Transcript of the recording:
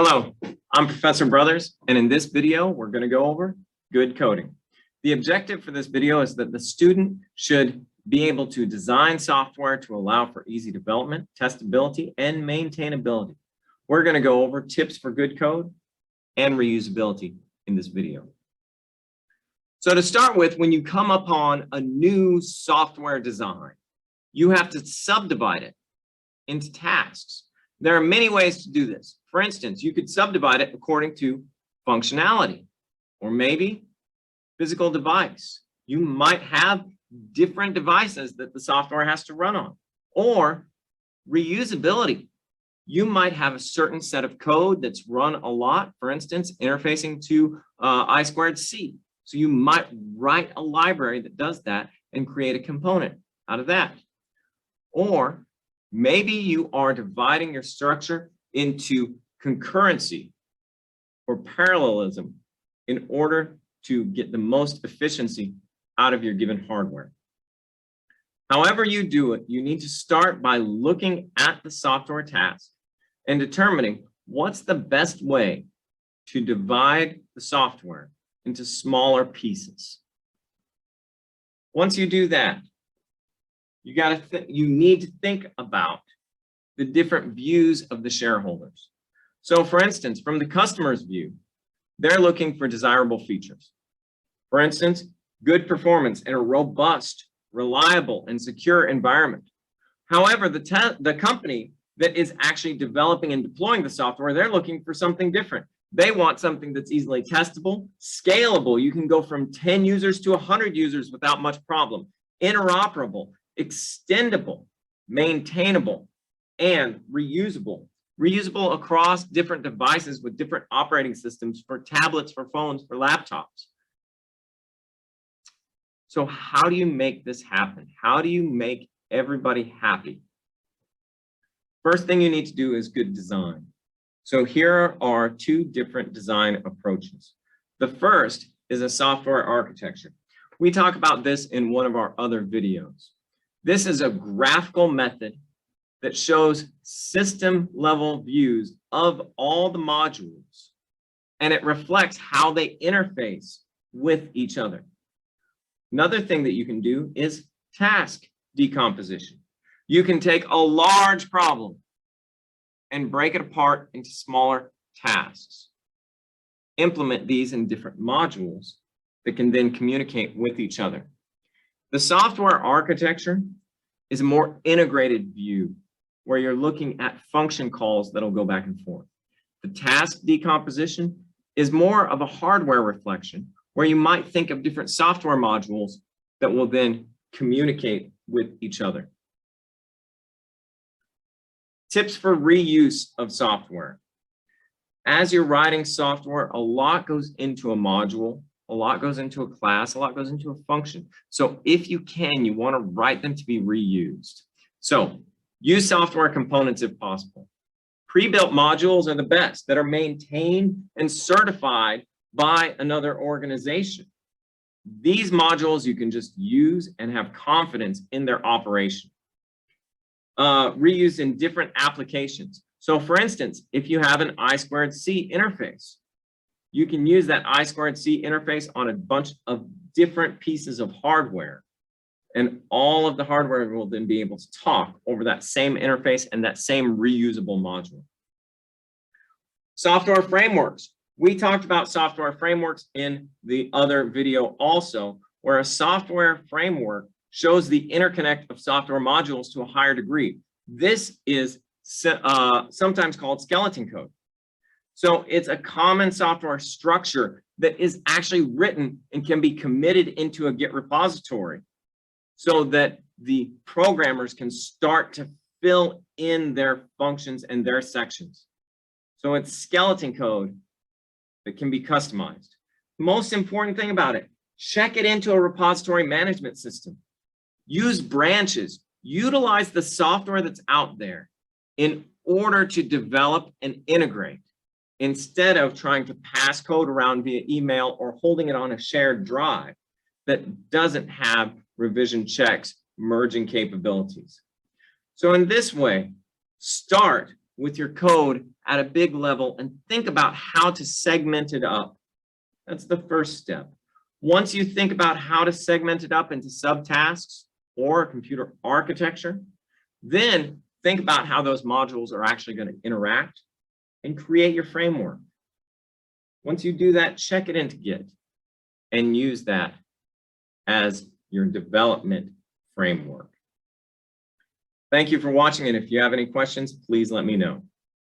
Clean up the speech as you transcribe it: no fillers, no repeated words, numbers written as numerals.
Hello, I'm Professor Brothers, and in this video, we're going to go over good coding. The objective for this video is that the student should be able to design software to allow for easy development, testability, and maintainability. We're going to go over tips for good code and reusability in this video. So to start with, when you come upon a new software design, you have to subdivide it into tasks. There are many ways to do this. For instance, you could subdivide it according to functionality, or maybe physical device. You might have different devices that the software has to run on, or reusability. You might have a certain set of code that's run a lot, for instance, interfacing to ECE. So you might write a library that does that and create a component out of that. Or maybe you are dividing your structure into concurrency or parallelism in order to get the most efficiency out of your given hardware. However you do it, you need to start by looking at the software task and determining what's the best way to divide the software into smaller pieces. Once you do that, you need to think about the different views of the shareholders. So for instance, from the customer's view, they're looking for desirable features. For instance, good performance in a robust, reliable, and secure environment. However, the company that is actually developing and deploying the software, they're looking for something different. They want something that's easily testable, scalable. You can go from 10 users to 100 users without much problem, interoperable, extendable, maintainable, and reusable. Reusable across different devices with different operating systems for tablets, for phones, for laptops. So how do you make this happen? How do you make everybody happy? First thing you need to do is good design. So here are two different design approaches. The first is a software architecture. We talk about this in one of our other videos. This is a graphical method that shows system level views of all the modules, and it reflects how they interface with each other. Another thing that you can do is task decomposition. You can take a large problem and break it apart into smaller tasks. Implement these in different modules that can then communicate with each other. The software architecture is a more integrated view where you're looking at function calls that'll go back and forth. The task decomposition is more of a hardware reflection where you might think of different software modules that will then communicate with each other. Tips for reuse of software. As you're writing software, a lot goes into a module, a lot goes into a class, a lot goes into a function. So if you can, you want to write them to be reused. So use software components if possible. Pre-built modules are the best that are maintained and certified by another organization. These modules you can just use and have confidence in their operation. Reused in different applications. So for instance, if you have an I2C interface, you can use that I2C interface on a bunch of different pieces of hardware. And all of the hardware will then be able to talk over that same interface and that same reusable module. Software frameworks. We talked about software frameworks in the other video also, where a software framework shows the interconnect of software modules to a higher degree. This is sometimes called skeleton code. So it's a common software structure that is actually written and can be committed into a Git repository so that the programmers can start to fill in their functions and their sections. So it's skeleton code that can be customized. Most important thing about it, check it into a repository management system. Use branches, utilize the software that's out there in order to develop and integrate instead of trying to pass code around via email or holding it on a shared drive that doesn't have revision checks, merging capabilities. So in this way, start with your code at a big level and think about how to segment it up. That's the first step. Once you think about how to segment it up into subtasks or computer architecture, then think about how those modules are actually going to interact and create your framework. Once you do that, check it into Git and use that as your development framework. Thank you for watching, and if you have any questions, please let me know.